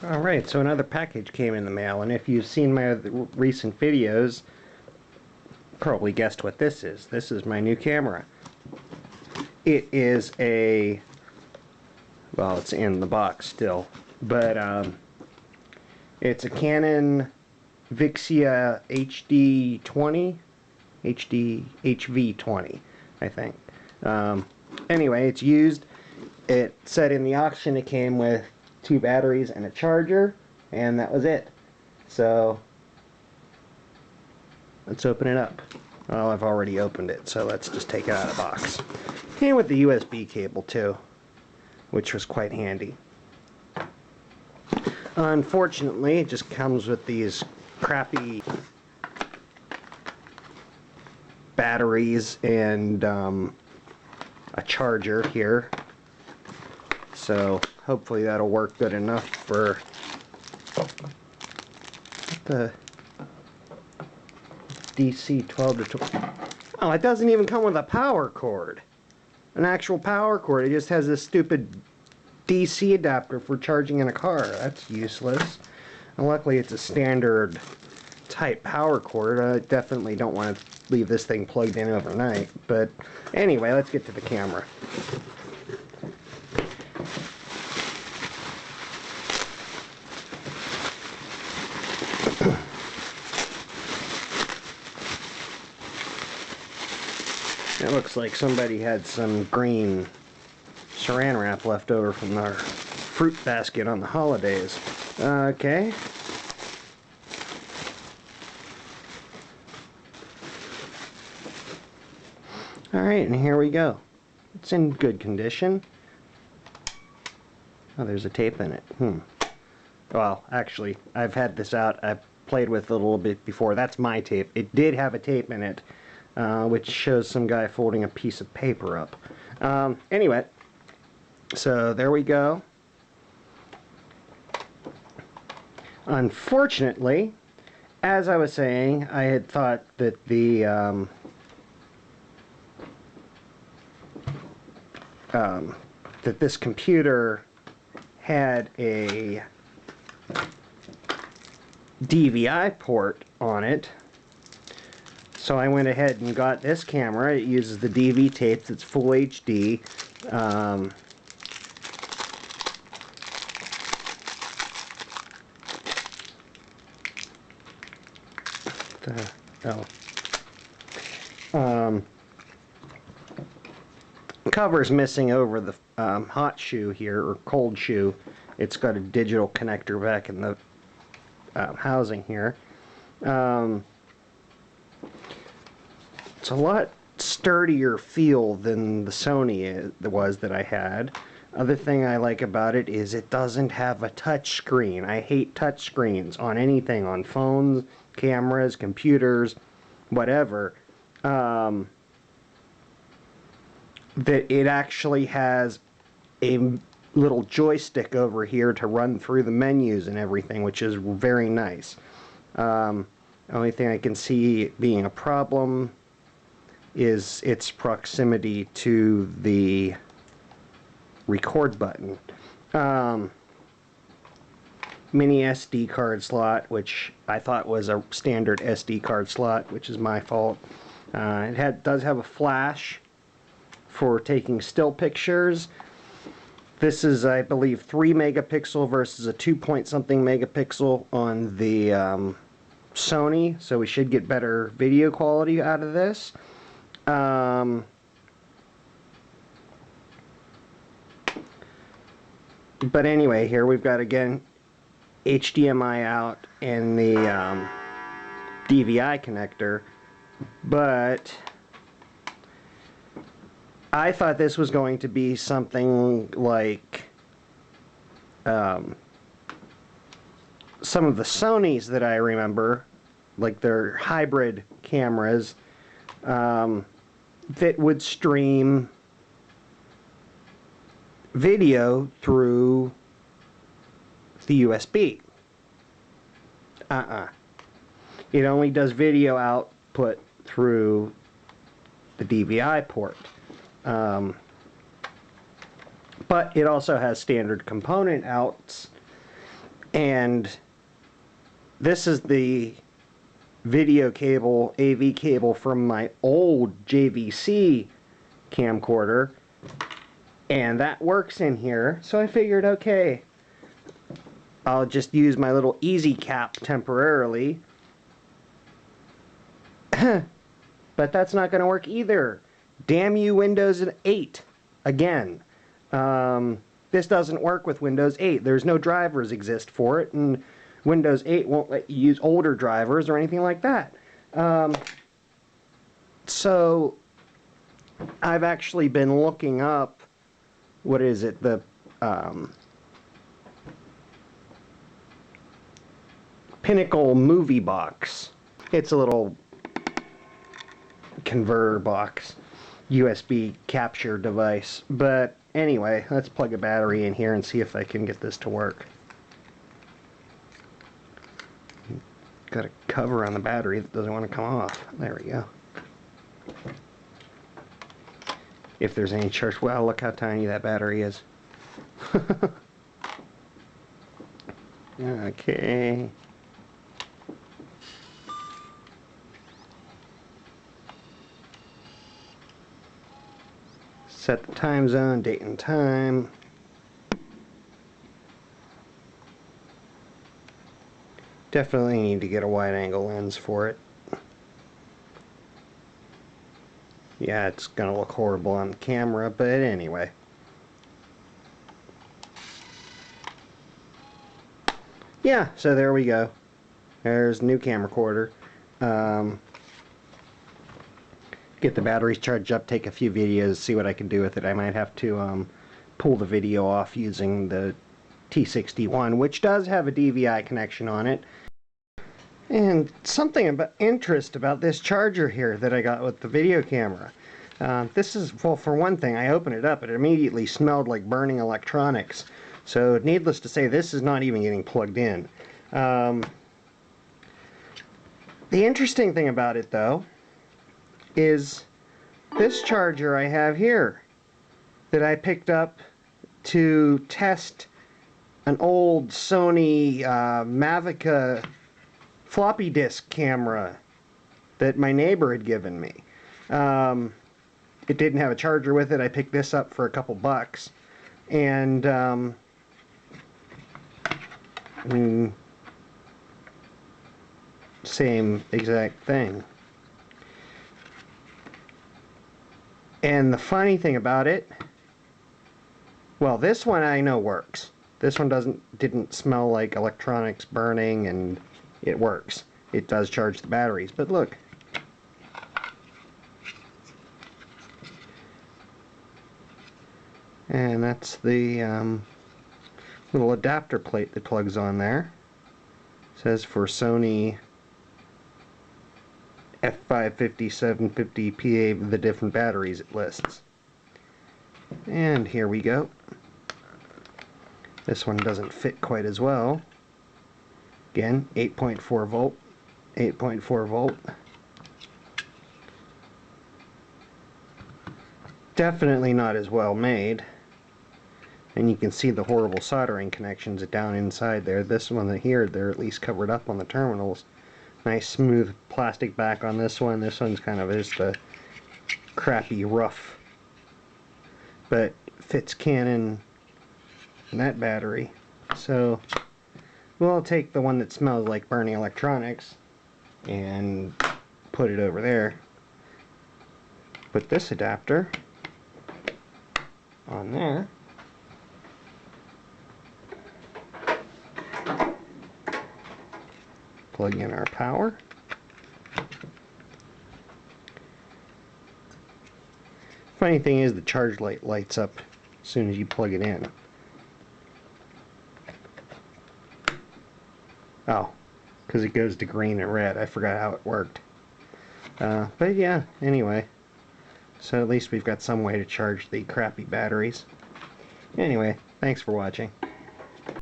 Alright, so another package came in the mail, and if you've seen my recent videos, probably guessed what this is. This is my new camera. It is a, well, it's in the box still, but it's a Canon VIXIA HD20, HV20, I think. Anyway, it's used. It said in the auction it came with 2 batteries and a charger, and that was it. So let's open it up. Well, I've already opened it, so let's just take it out of the box. Came with the USB cable too, which was quite handy. Unfortunately, it just comes with these crappy batteries and a charger here. So hopefully that'll work good enough for the DC 12 to 12. Oh, it doesn't even come with a power cord. An actual power cord. It just has this stupid DC adapter for charging in a car. That's useless. And luckily it's a standard type power cord. I definitely don't want to leave this thing plugged in overnight. But anyway, let's get to the camera. It looks like somebody had some green saran wrap left over from our fruit basket on the holidays. Okay. Alright, and here we go. It's in good condition. Oh, there's a tape in it. Well, actually, I've had this out. I've played with it a little bit before. That's my tape. It did have a tape in it, which shows some guy folding a piece of paper up. Anyway, so there we go. Unfortunately, as I was saying, I had thought that the that this computer had a DVI port on it. So I went ahead and got this camera. It uses the DV tapes. It's full HD. Cover's missing over the hot shoe here, or cold shoe. It's got a digital connector back in the housing here. It's a lot sturdier feel than the Sony was that I had. Other thing I like about it is it doesn't have a touch screen. I hate touch screens on anything, on phones, cameras, computers, whatever. That it actually has a little joystick over here to run through the menus and everything, which is very nice. Only thing I can see being a problem is its proximity to the record button. Mini SD card slot, which I thought was a standard SD card slot, which is my fault. It does have a flash for taking still pictures. This is, I believe, 3 megapixel versus a 2 point something megapixel on the Sony, so we should get better video quality out of this. But anyway, here we've got, again, HDMI out and the DVI connector, but I thought this was going to be something like some of the Sonys that I remember, like their hybrid cameras, that would stream video through the USB. It only does video output through the DVI port. But it also has standard component outs And this is the video cable, AV cable from my old JVC camcorder, and that works in here. So I figured, okay, I'll just use my little easy cap temporarily. But that's not going to work either. Damn you, Windows 8. Again. This doesn't work with Windows 8. There's no drivers exist for it, and Windows 8 won't let you use older drivers or anything like that. So I've actually been looking up, what is it, the Pinnacle movie box. It's a little converter box, USB capture device. But anyway, let's plug a battery in here and see if I can get this to work. Got a cover on the battery that doesn't want to come off. There we go. If there's any charge, well, look how tiny that battery is. Okay. Set the time zone, date and time. Definitely need to get a wide angle lens for it. Yeah, it's gonna look horrible on the camera, but anyway. Yeah, so there we go. There's new camcorder. Get the batteries charged up, take a few videos, see what I can do with it. I might have to pull the video off using the T61, which does have a DVI connection on it. And something about interest about this charger here that I got with the video camera. This is, well, for one thing, I opened it up, it immediately smelled like burning electronics. So needless to say, this is not even getting plugged in. The interesting thing about it, though, is this charger I have here that I picked up to test an old Sony Mavica floppy disk camera that my neighbor had given me. It didn't have a charger with it. I picked this up for a couple bucks, and I mean, same exact thing. And the funny thing about it, well, this one I know works. This one didn't smell like electronics burning, and it works. It does charge the batteries, but look. And that's the little adapter plate that plugs on there. It says for Sony F550, 750 PA, the different batteries it lists. And here we go. This one doesn't fit quite as well. Again, 8.4 volt, 8.4 volt. Definitely not as well made. And you can see the horrible soldering connections down inside there. This one here, they're at least covered up on the terminals. Nice smooth plastic back on this one. This one's kind of just a crappy rough, but fits Canon and that battery. So we'll take the one that smells like burning electronics and put it over there. Put this adapter on there. Plug in our power. Funny thing is, the charge light lights up as soon as you plug it in. Oh, because it goes to green and red. I forgot how it worked. But yeah, anyway. So at least we've got some way to charge the crappy batteries. Anyway, thanks for watching.